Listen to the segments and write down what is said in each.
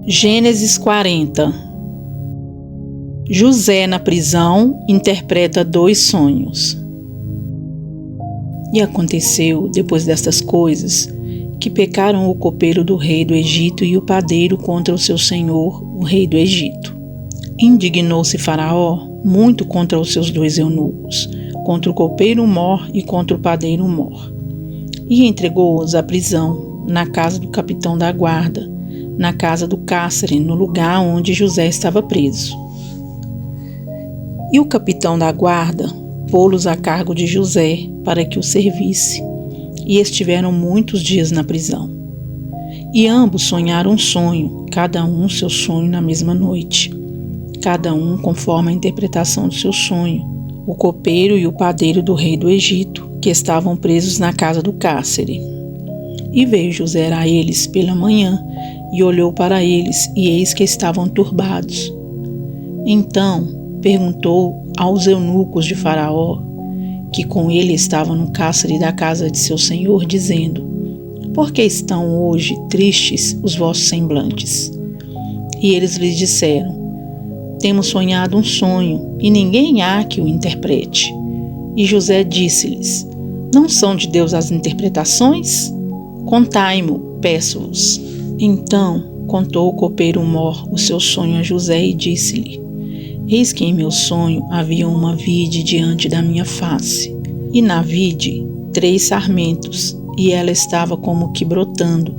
Gênesis 40. José na prisão interpreta 2 sonhos. E aconteceu, depois destas coisas, que pecaram o copeiro do rei do Egito e o padeiro contra o seu senhor, o rei do Egito. Indignou-se Faraó muito contra os seus 2 eunucos, contra o copeiro Mor e contra o padeiro Mor, e entregou-os à prisão, na casa do capitão da guarda, na casa do cárcere, no lugar onde José estava preso. E o capitão da guarda pô-los a cargo de José para que o servisse, e estiveram muitos dias na prisão. E ambos sonharam um sonho, cada um seu sonho na mesma noite, cada um conforme a interpretação do seu sonho, o copeiro e o padeiro do rei do Egito, que estavam presos na casa do cárcere. E veio José a eles pela manhã, e olhou para eles, e eis que estavam turbados. Então perguntou aos eunucos de Faraó, que com ele estavam no cárcere da casa de seu senhor, dizendo: por que estão hoje tristes os vossos semblantes? E eles lhes disseram: temos sonhado um sonho, e ninguém há que o interprete. E José disse-lhes: não são de Deus as interpretações? Contai-mo, peço-vos. Então contou o copeiro Mor o seu sonho a José e disse-lhe: eis que em meu sonho havia uma vide diante da minha face, e na vide 3 sarmentos, e ela estava como que brotando,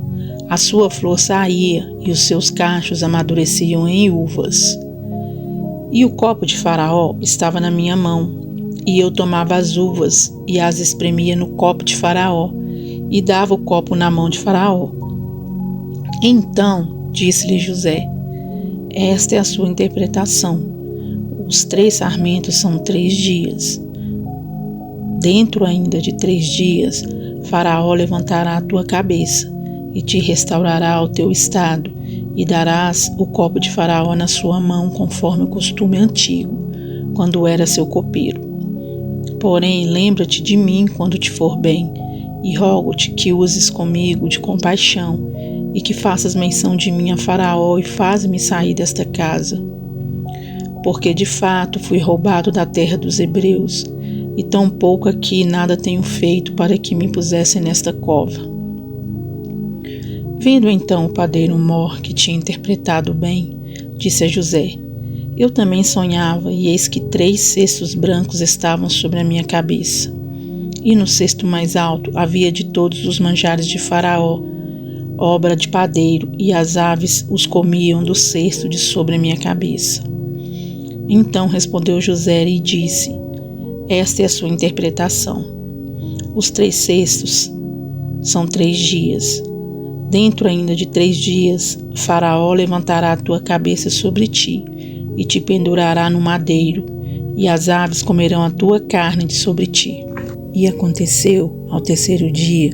a sua flor saía, e os seus cachos amadureciam em uvas. E o copo de Faraó estava na minha mão, e eu tomava as uvas, e as espremia no copo de Faraó, e dava o copo na mão de Faraó. Então disse-lhe José: esta é a sua interpretação. Os 3 sarmentos são 3 dias. Dentro ainda de 3 dias, Faraó levantará a tua cabeça e te restaurará ao teu estado, e darás o copo de Faraó na sua mão, conforme o costume antigo, quando era seu copeiro. Porém, lembra-te de mim quando te for bem, e rogo-te que uses comigo de compaixão, e que faças menção de mim a Faraó, e faz-me sair desta casa. Porque de fato fui roubado da terra dos hebreus, e tampouco aqui nada tenho feito para que me pusessem nesta cova. Vendo então o padeiro Mor que tinha interpretado bem, disse a José: eu também sonhava, e eis que 3 cestos brancos estavam sobre a minha cabeça. E no cesto mais alto havia de todos os manjares de Faraó, obra de padeiro, e as aves os comiam do cesto de sobre a minha cabeça. Então respondeu José e disse: esta é a sua interpretação. Os 3 cestos são 3 dias. Dentro ainda de 3 dias, Faraó levantará a tua cabeça sobre ti, e te pendurará no madeiro, e as aves comerão a tua carne de sobre ti. E aconteceu, ao 3º dia,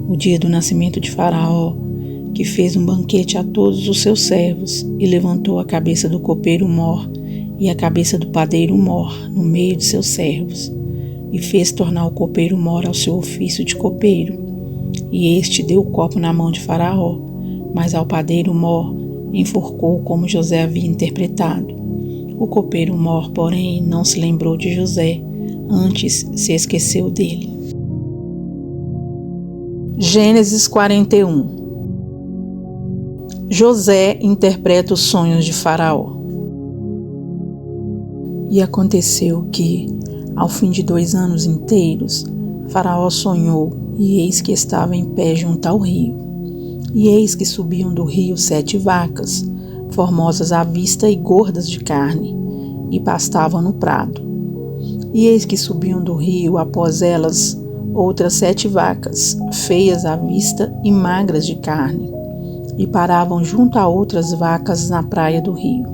o dia do nascimento de Faraó, que fez um banquete a todos os seus servos, e levantou a cabeça do copeiro Mor e a cabeça do padeiro Mor no meio de seus servos, e fez tornar o copeiro Mor ao seu ofício de copeiro. E este deu o copo na mão de Faraó, mas ao padeiro Mor enforcou como José havia interpretado. O copeiro Mor, porém, não se lembrou de José, antes se esqueceu dele. Gênesis 41. José interpreta os sonhos de Faraó. E aconteceu que, ao fim de 2 anos inteiros, Faraó sonhou, e eis que estava em pé junto ao rio. E eis que subiam do rio 7 vacas, formosas à vista e gordas de carne, e pastavam no prado. E eis que subiam do rio após elas outras 7 vacas, feias à vista e magras de carne, e paravam junto a outras vacas na praia do rio.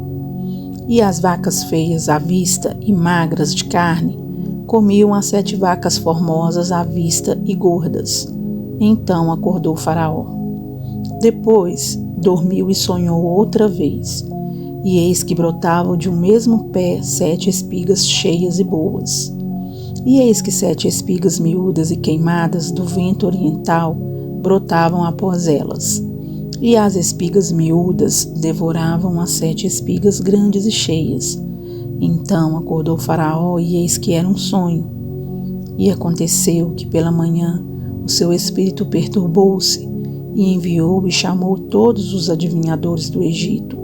E as vacas feias à vista e magras de carne comiam as 7 vacas formosas à vista e gordas. Então acordou Faraó. Depois dormiu e sonhou outra vez. E eis que brotavam de um mesmo pé 7 espigas cheias e boas. E eis que 7 espigas miúdas e queimadas do vento oriental brotavam após elas. E as espigas miúdas devoravam as 7 espigas grandes e cheias. Então acordou Faraó, e eis que era um sonho. E aconteceu que pela manhã o seu espírito perturbou-se, e enviou e chamou todos os adivinhadores do Egito,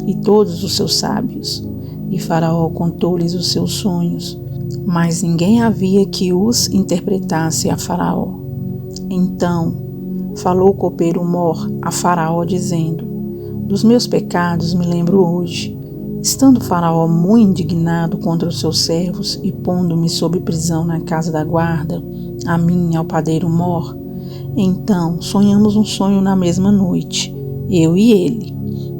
e todos os seus sábios. E Faraó contou-lhes os seus sonhos, mas ninguém havia que os interpretasse a Faraó. Então falou o copeiro Mor a Faraó, dizendo: dos meus pecados me lembro hoje. Estando Faraó muito indignado contra os seus servos e pondo-me sob prisão na casa da guarda, a mim e ao padeiro Mor, então sonhamos um sonho na mesma noite, eu e ele.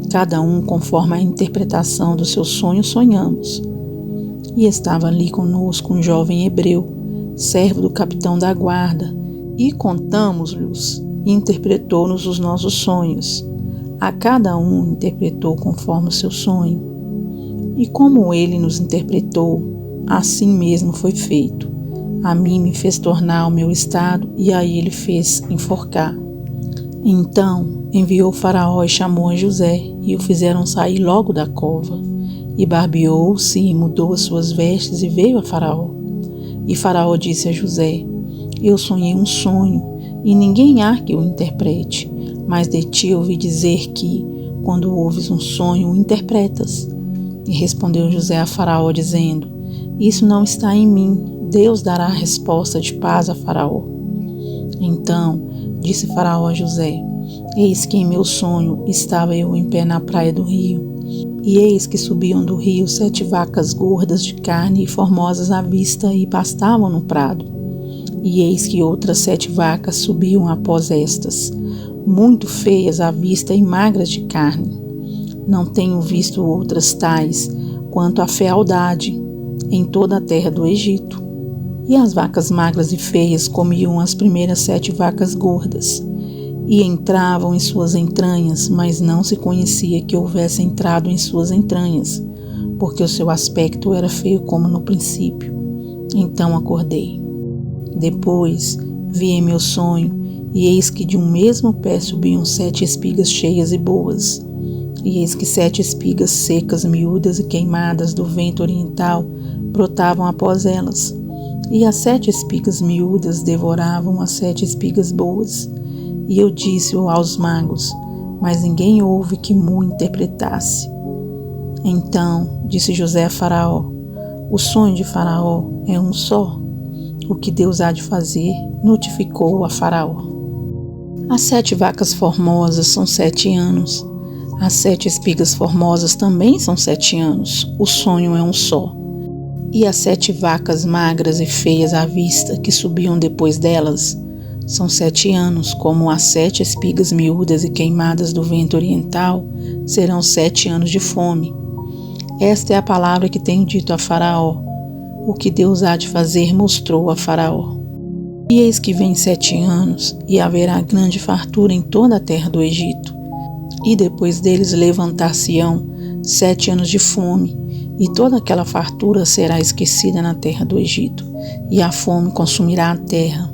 Cada um conforme a interpretação do seu sonho sonhamos. E estava ali conosco um jovem hebreu, servo do capitão da guarda, e contamos-lhes e interpretou-nos os nossos sonhos. A cada um interpretou conforme o seu sonho. E como ele nos interpretou, assim mesmo foi feito. A mim me fez tornar ao meu estado, e a ele fez enforcar. Então enviou Faraó e chamou a José, e o fizeram sair logo da cova. E barbeou-se e mudou as suas vestes, e veio a Faraó. E Faraó disse a José: eu sonhei um sonho, e ninguém há que o interprete, mas de ti ouvi dizer que, quando ouves um sonho, o interpretas. E respondeu José a Faraó, dizendo: isso não está em mim, Deus dará a resposta de paz a Faraó. Então disse Faraó a José: eis que em meu sonho estava eu em pé na praia do rio, e eis que subiam do rio 7 vacas gordas de carne e formosas à vista e pastavam no prado. E eis que outras 7 vacas subiam após estas, muito feias à vista e magras de carne. Não tenho visto outras tais quanto a fealdade em toda a terra do Egito. E as vacas magras e feias comiam as primeiras 7 vacas gordas, e entravam em suas entranhas, mas não se conhecia que houvesse entrado em suas entranhas, porque o seu aspecto era feio como no princípio. Então acordei. Depois vi em meu sonho, e eis que de um mesmo pé subiam 7 espigas cheias e boas. E eis que 7 espigas secas, miúdas e queimadas do vento oriental brotavam após elas. E as 7 espigas miúdas devoravam as 7 espigas boas. E eu disse-o aos magos, mas ninguém houve que mo interpretasse. Então disse José a Faraó: o sonho de Faraó é um só. O que Deus há de fazer, notificou a Faraó. As 7 vacas formosas são 7 anos. As 7 espigas formosas também são 7 anos. O sonho é um só. E as 7 vacas magras e feias à vista, que subiam depois delas, são 7 anos, como as 7 espigas miúdas e queimadas do vento oriental serão 7 anos de fome. Esta é a palavra que tenho dito a Faraó. O que Deus há de fazer mostrou a Faraó. E eis que vem 7 anos, e haverá grande fartura em toda a terra do Egito. E depois deles levantar-se-ão 7 anos de fome, e toda aquela fartura será esquecida na terra do Egito, e a fome consumirá a terra,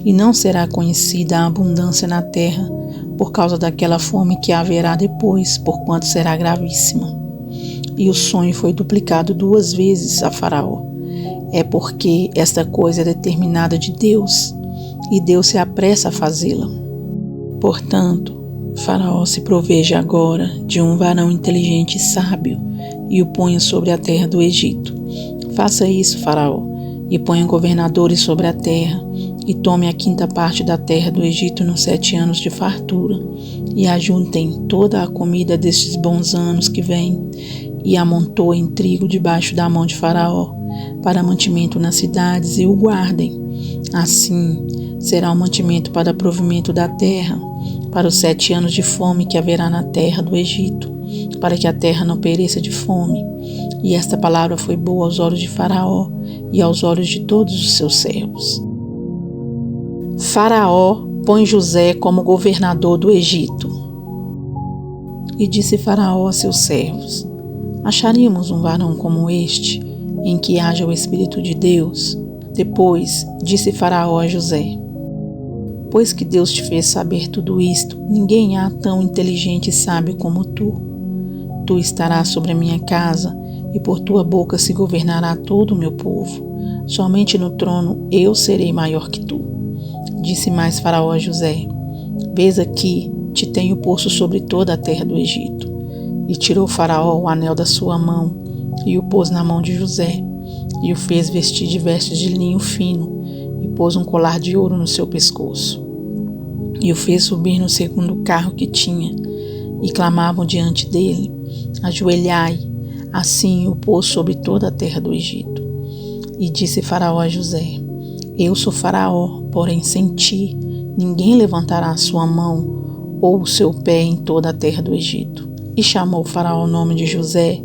e não será conhecida a abundância na terra, por causa daquela fome que haverá depois, porquanto será gravíssima. E o sonho foi duplicado 2 vezes a Faraó. É porque esta coisa é determinada de Deus, e Deus se apressa a fazê-la. Portanto, Faraó se proveja agora de um varão inteligente e sábio, e o ponha sobre a terra do Egito. Faça isso, Faraó, e ponha governadores sobre a terra, e tome a 5ª parte da terra do Egito nos 7 anos de fartura, e ajuntem toda a comida destes bons anos que vêm, e amontoem trigo debaixo da mão de Faraó, para mantimento nas cidades, e o guardem. Assim será o mantimento para provimento da terra, para os 7 anos de fome que haverá na terra do Egito, para que a terra não pereça de fome. E esta palavra foi boa aos olhos de Faraó e aos olhos de todos os seus servos. Faraó põe José como governador do Egito. E disse Faraó a seus servos: acharíamos um varão como este, em que haja o Espírito de Deus? Depois disse Faraó a José: Depois que Deus te fez saber tudo isto, ninguém há tão inteligente e sábio como tu. Tu estarás sobre a minha casa, e por tua boca se governará todo o meu povo. Somente no trono eu serei maior que tu. Disse mais Faraó a José: Vês aqui, te tenho posto sobre toda a terra do Egito. E tirou Faraó o anel da sua mão, e o pôs na mão de José, e o fez vestir de vestes de linho fino, e pôs um colar de ouro no seu pescoço. E o fez subir no segundo carro que tinha, e clamavam diante dele: Ajoelhai. Assim o pôs sobre toda a terra do Egito. E disse Faraó a José: Eu sou Faraó, porém sem ti ninguém levantará a sua mão ou o seu pé em toda a terra do Egito. E chamou Faraó o nome de José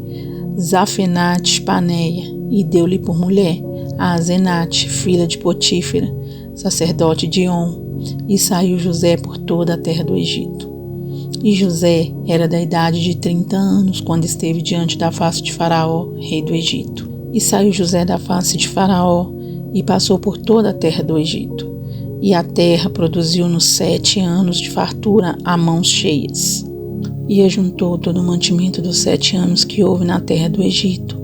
Zafenate-Paneia, e deu-lhe por mulher a Asenate, filha de Potífera, sacerdote de On. E saiu José por toda a terra do Egito. E José era da idade de 30 anos, quando esteve diante da face de Faraó, rei do Egito. E saiu José da face de Faraó, e passou por toda a terra do Egito. E a terra produziu-nos 7 anos de fartura a mãos cheias. E ajuntou todo o mantimento dos 7 anos que houve na terra do Egito.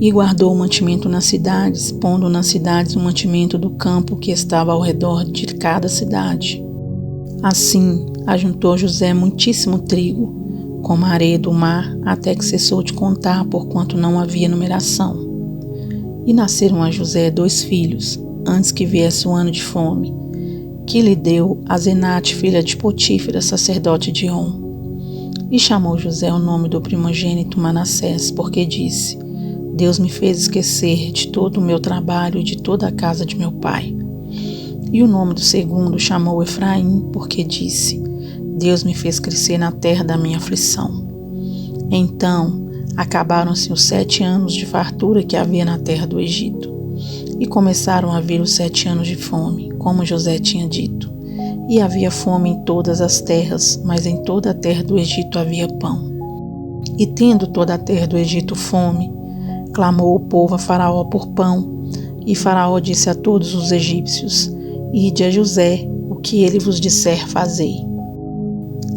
E guardou o mantimento nas cidades, pondo nas cidades o mantimento do campo que estava ao redor de cada cidade. Assim, ajuntou José muitíssimo trigo, como a areia do mar, até que cessou de contar, porquanto não havia numeração. E nasceram a José 2 filhos, antes que viesse o ano de fome, que lhe deu Asenate, filha de Potífera, sacerdote de On. E chamou José o nome do primogênito Manassés, porque disse: Deus me fez esquecer de todo o meu trabalho e de toda a casa de meu pai. E o nome do segundo chamou Efraim, porque disse: Deus me fez crescer na terra da minha aflição. Então acabaram-se os 7 anos de fartura que havia na terra do Egito. E começaram a vir os 7 anos de fome, como José tinha dito. E havia fome em todas as terras, mas em toda a terra do Egito havia pão. E tendo toda a terra do Egito fome, clamou o povo a Faraó por pão. E Faraó disse a todos os egípcios: Ide a José, o que ele vos disser, fazei.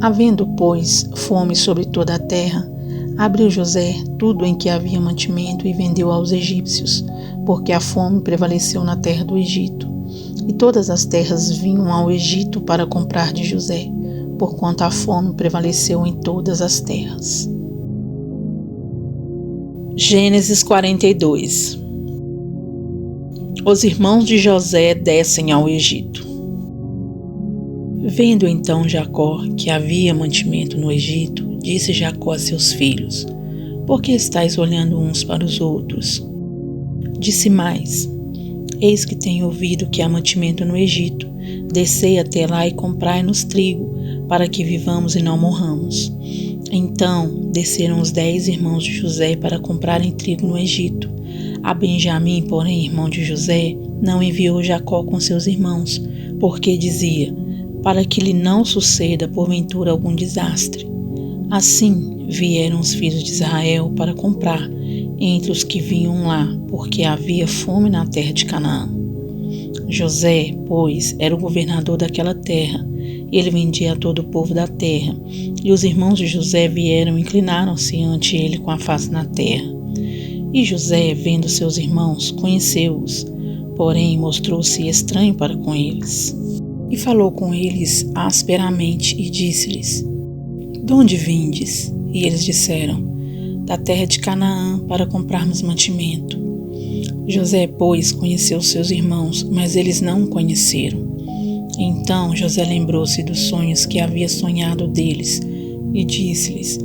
Havendo, pois, fome sobre toda a terra, abriu José tudo em que havia mantimento e vendeu aos egípcios, porque a fome prevaleceu na terra do Egito. E todas as terras vinham ao Egito para comprar de José, porquanto a fome prevaleceu em todas as terras. Gênesis 42. Os irmãos de José descem ao Egito. Vendo então Jacó que havia mantimento no Egito, disse Jacó a seus filhos: Por que estáis olhando uns para os outros? Disse mais: Eis que tenho ouvido que há mantimento no Egito. Descei até lá e comprai-nos trigo, para que vivamos e não morramos. Então desceram os 10 irmãos de José para comprarem trigo no Egito. A Benjamim, porém, irmão de José, não enviou Jacó com seus irmãos, porque dizia: para que lhe não suceda porventura algum desastre. Assim vieram os filhos de Israel para comprar entre os que vinham lá, porque havia fome na terra de Canaã. José, pois, era o governador daquela terra. Ele vendia a todo o povo da terra. E os irmãos de José vieram e inclinaram-se ante ele com a face na terra. E José, vendo seus irmãos, conheceu-os, porém mostrou-se estranho para com eles. E falou com eles asperamente e disse-lhes: De onde vindes? E eles disseram: Da terra de Canaã, para comprarmos mantimento. José, pois, conheceu seus irmãos, mas eles não o conheceram. Então José lembrou-se dos sonhos que havia sonhado deles, e disse-lhes: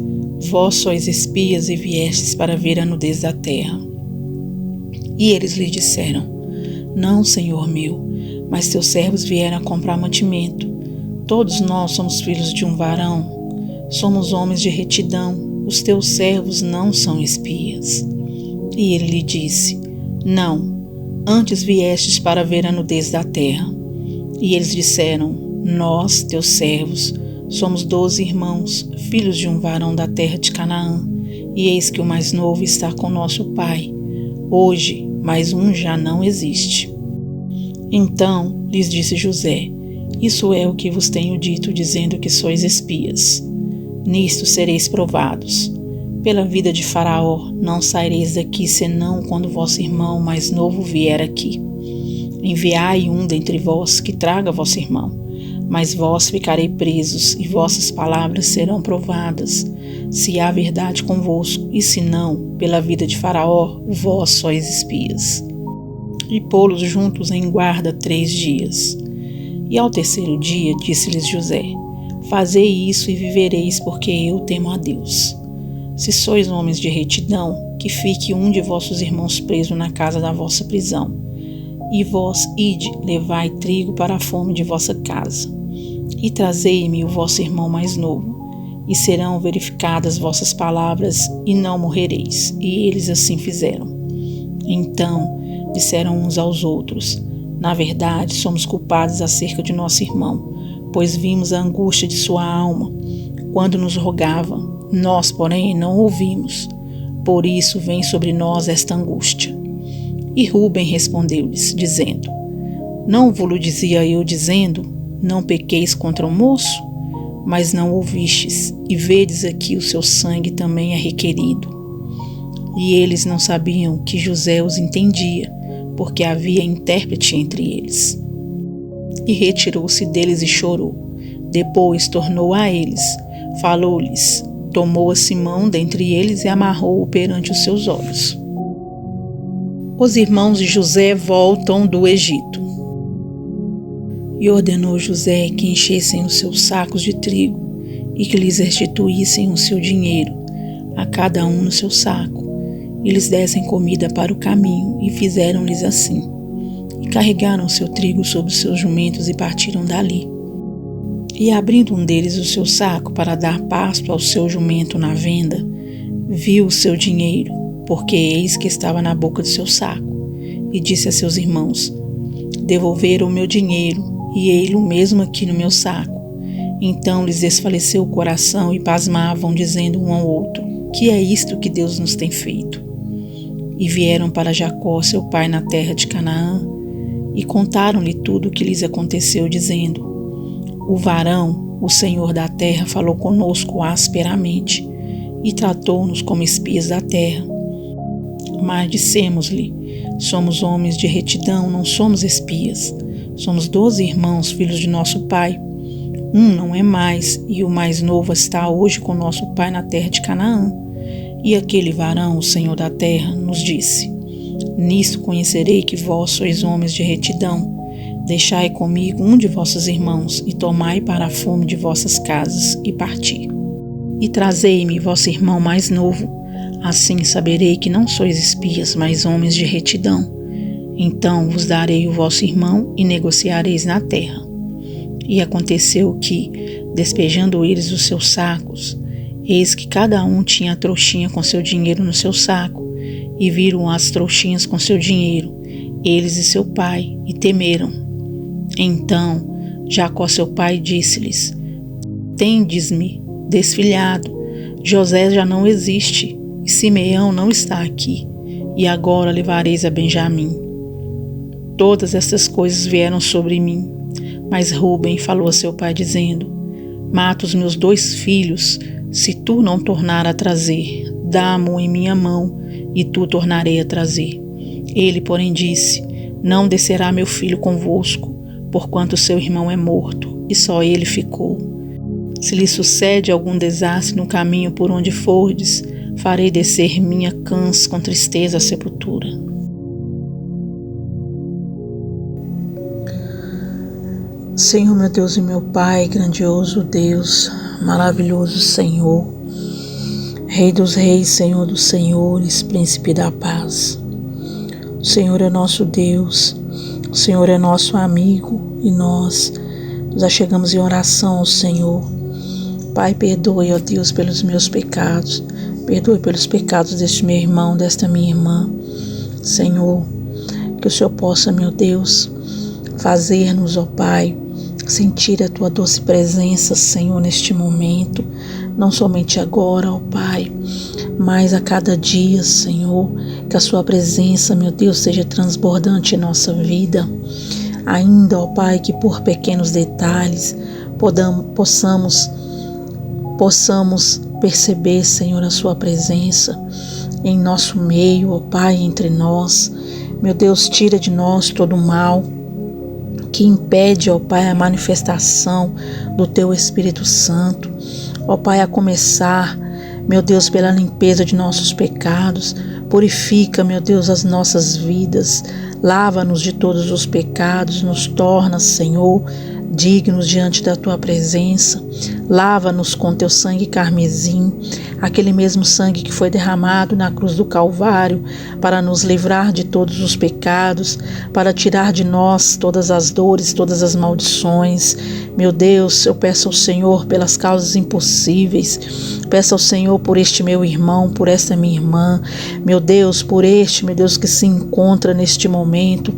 Vós sois espias e viestes para ver a nudez da terra. E eles lhe disseram: Não, senhor meu, mas teus servos vieram a comprar mantimento. Todos nós somos filhos de um varão, somos homens de retidão, os teus servos não são espias. E ele lhe disse: Não, antes viestes para ver a nudez da terra. E eles disseram: Nós, teus servos, somos 12 irmãos, filhos de um varão da terra de Canaã, e eis que o mais novo está com nosso pai. Hoje, mais um já não existe. Então lhes disse José: Isso é o que vos tenho dito, dizendo que sois espias. Nisto sereis provados. Pela vida de Faraó, não saireis daqui, senão quando vosso irmão mais novo vier aqui. Enviai um dentre vós que traga vosso irmão, mas vós ficarei presos, e vossas palavras serão provadas, se há verdade convosco, e se não, pela vida de Faraó, vós sois espias. E pô-los juntos em guarda 3 dias. E ao 3º dia disse-lhes José: Fazei isso e vivereis, porque eu temo a Deus. Se sois homens de retidão, que fique um de vossos irmãos preso na casa da vossa prisão. E vós ide, levai trigo para a fome de vossa casa. E trazei-me o vosso irmão mais novo, e serão verificadas vossas palavras, e não morrereis. E eles assim fizeram. Então disseram uns aos outros: Na verdade, somos culpados acerca de nosso irmão, pois vimos a angústia de sua alma, quando nos rogava. Nós, porém, não ouvimos. Por isso vem sobre nós esta angústia. E Rúben respondeu-lhes, dizendo: Não vos-lo dizia eu, dizendo: Não pequeis contra o moço? Mas não ouvistes, e vedes aqui o seu sangue também é requerido. E eles não sabiam que José os entendia, porque havia intérprete entre eles. E retirou-se deles e chorou. Depois tornou a eles, falou-lhes, tomou a Simão dentre eles e amarrou-o perante os seus olhos. Os irmãos de José voltam do Egito. E ordenou José que enchessem os seus sacos de trigo e que lhes restituíssem o seu dinheiro, a cada um no seu saco, e lhes dessem comida para o caminho, e fizeram-lhes assim. E carregaram o seu trigo sobre os seus jumentos e partiram dali. E abrindo um deles o seu saco para dar pasto ao seu jumento na venda, viu o seu dinheiro, porque eis que estava na boca do seu saco, e disse a seus irmãos: Devolveram o meu dinheiro, e ei-lo mesmo aqui no meu saco. Então lhes desfaleceu o coração e pasmavam, dizendo um ao outro: Que é isto que Deus nos tem feito? E vieram para Jacó, seu pai, na terra de Canaã, e contaram-lhe tudo o que lhes aconteceu, dizendo: O varão, o Senhor da terra, falou conosco asperamente, e tratou-nos como espias da terra. Mas dissemos-lhe: Somos homens de retidão, não somos espias. Somos 12 irmãos, filhos de nosso pai. Um não é mais, e o mais novo está hoje com nosso pai na terra de Canaã. E aquele varão, o Senhor da terra, nos disse: Nisto conhecerei que vós sois homens de retidão. Deixai comigo um de vossos irmãos, e tomai para a fome de vossas casas, e parti. E trazei-me vosso irmão mais novo, assim saberei que não sois espias, mas homens de retidão. Então vos darei o vosso irmão, e negociareis na terra. E aconteceu que, despejando eles os seus sacos, eis que cada um tinha a trouxinha com seu dinheiro no seu saco, e viram as trouxinhas com seu dinheiro, eles e seu pai, e temeram. Então Jacó seu pai disse-lhes: Tendes-me desfilhado, José já não existe, e Simeão não está aqui, e agora levareis a Benjamim. Todas estas coisas vieram sobre mim, mas Rúben falou a seu pai, dizendo: Mata os meus 2 filhos, se tu não tornar a trazer, dá-mo em minha mão, e tu tornarei a trazer. Ele, porém, disse: Não descerá meu filho convosco, porquanto seu irmão é morto, e só ele ficou. Se lhe sucede algum desastre no caminho por onde fordes, farei descer minha cãs com tristeza à sepultura. Senhor, meu Deus e meu Pai, grandioso Deus, maravilhoso Senhor, Rei dos reis, Senhor dos senhores, Príncipe da paz. O Senhor é nosso Deus, o Senhor é nosso amigo, e nós nos achegamos em oração ao Senhor. Pai, perdoe, ó Deus, pelos meus pecados, perdoe pelos pecados deste meu irmão, desta minha irmã. Senhor, que o Senhor possa, meu Deus, fazer-nos, ó Pai, sentir a Tua doce presença, Senhor, neste momento, não somente agora, ó Pai, mas a cada dia, Senhor, que a Sua presença, meu Deus, seja transbordante em nossa vida. ainda, ó Pai, que por pequenos detalhes possamos perceber, Senhor, a sua presença em nosso meio, ó Pai, entre nós. Meu Deus, tira de nós todo o mal que impede, ó Pai, a manifestação do Teu Espírito Santo. Ó Pai, a começar, meu Deus, pela limpeza de nossos pecados. Purifica, meu Deus, as nossas vidas. Lava-nos de todos os pecados. Nos torna, Senhor, dignos diante da Tua presença. Lava-nos com Teu sangue carmesim, aquele mesmo sangue que foi derramado na cruz do Calvário para nos livrar de todos os pecados, para tirar de nós todas as dores, todas as maldições. Meu Deus, eu peço ao Senhor pelas causas impossíveis, peço ao Senhor por este meu irmão, por esta minha irmã, meu Deus, por este, meu Deus, que se encontra neste momento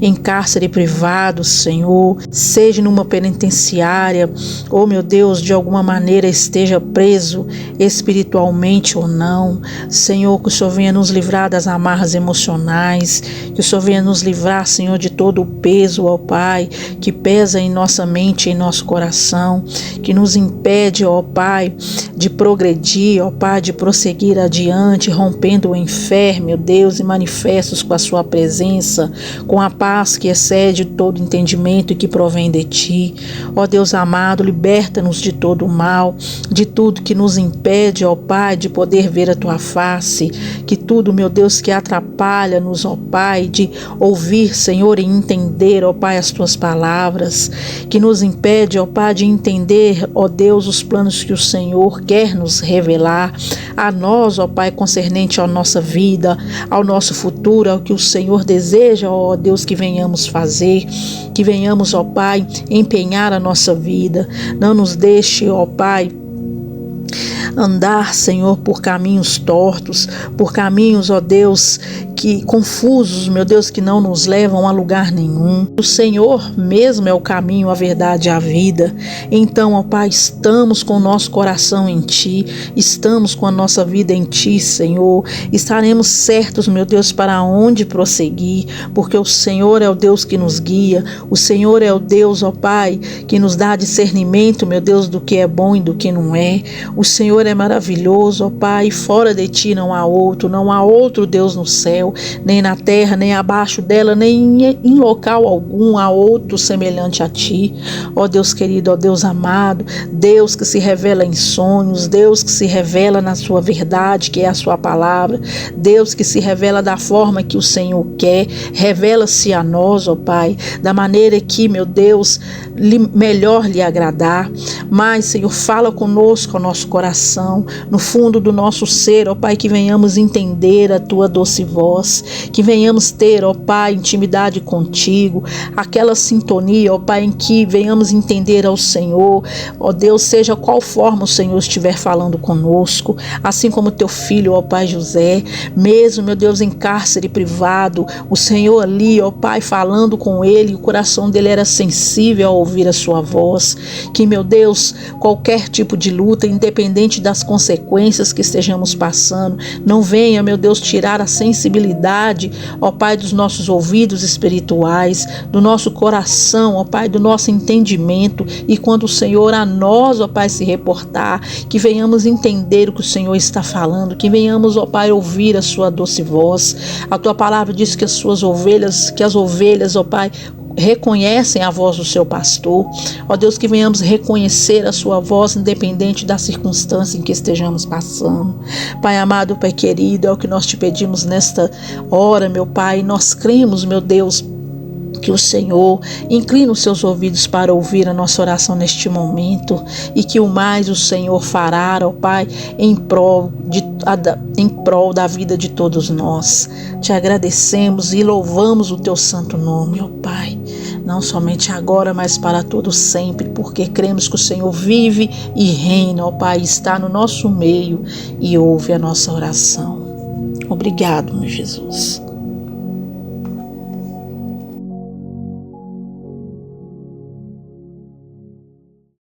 em cárcere privado, Senhor, seja numa penitenciária, ou meu Deus, de alguma maneira esteja preso espiritualmente ou não. Senhor, que o Senhor venha nos livrar das amarras emocionais, que o Senhor venha nos livrar, Senhor, de todo o peso, ó Pai, que pesa em nossa mente e em nosso coração, que nos impede, ó Pai, de progredir, ó Pai, de prosseguir adiante, rompendo em fé, meu Deus, e manifestos com a Sua presença, com a paz que excede todo entendimento e que provém de Ti. Ó Deus amado, liberta-nos de todo o mal, de tudo que nos impede, ó Pai, de poder ver a Tua face, que tudo, meu Deus, que atrapalha-nos, ó Pai, de ouvir, Senhor, e entender, ó Pai, as Tuas palavras, que nos impede, ó Pai, de entender, ó Deus, os planos que o Senhor quer nos revelar a nós, ó Pai, concernente à nossa vida, ao nosso futuro, ao que o Senhor deseja, ó Deus, que venhamos fazer, que venhamos, ó Pai, empenhar a nossa vida. Não nos deixe, ó Pai, andar, Senhor, por caminhos tortos, por caminhos, ó Deus, que confusos, meu Deus, que não nos levam a lugar nenhum. O Senhor mesmo é o caminho, a verdade e a vida. Então, ó Pai, estamos com o nosso coração em Ti, estamos com a nossa vida em Ti, Senhor. Estaremos certos, meu Deus, para onde prosseguir, porque o Senhor é o Deus que nos guia, o Senhor é o Deus, ó Pai, que nos dá discernimento, meu Deus, do que é bom e do que não é. O Senhor é maravilhoso, ó Pai, fora de Ti não há outro Deus no céu, nem na terra, nem abaixo dela, nem em local algum há outro semelhante a Ti. Ó Deus querido, ó Deus amado, Deus que se revela em sonhos, Deus que se revela na Sua verdade, que é a Sua palavra, Deus que se revela da forma que o Senhor quer, revela-se a nós, ó Pai, da maneira que, meu Deus, melhor lhe agradar. Mas, Senhor, fala conosco, ao nosso coração, no fundo do nosso ser, ó Pai, que venhamos entender a Tua doce voz, que venhamos ter, ó Pai, intimidade contigo, aquela sintonia, ó Pai, em que venhamos entender ao Senhor, ó Deus, seja qual forma o Senhor estiver falando conosco, assim como Teu filho, ó Pai José, mesmo, meu Deus, em cárcere privado, o Senhor ali, ó Pai, falando com ele, o coração dele era sensível ao ouvir a Sua voz, que, meu Deus, qualquer tipo de luta, independente das consequências que estejamos passando, não venha, meu Deus, tirar a sensibilidade, ó Pai, dos nossos ouvidos espirituais, do nosso coração, ó Pai, do nosso entendimento, e quando o Senhor a nós, ó Pai, se reportar, que venhamos entender o que o Senhor está falando, que venhamos, ó Pai, ouvir a Sua doce voz. A Tua palavra diz que as ovelhas, ó Pai, reconhecem a voz do seu pastor. Ó Deus, que venhamos reconhecer a Sua voz independente da circunstância em que estejamos passando. Pai amado, Pai querido, é o que nós Te pedimos nesta hora, meu Pai. Nós cremos, meu Deus, que o Senhor inclina os seus ouvidos para ouvir a nossa oração neste momento, e que o mais o Senhor fará, ó Pai, em prol da vida de todos nós. Te agradecemos e louvamos o Teu santo nome, ó Pai, não somente agora, mas para todo sempre, porque cremos que o Senhor vive e reina, ó Pai, está no nosso meio e ouve a nossa oração. Obrigado, meu Jesus.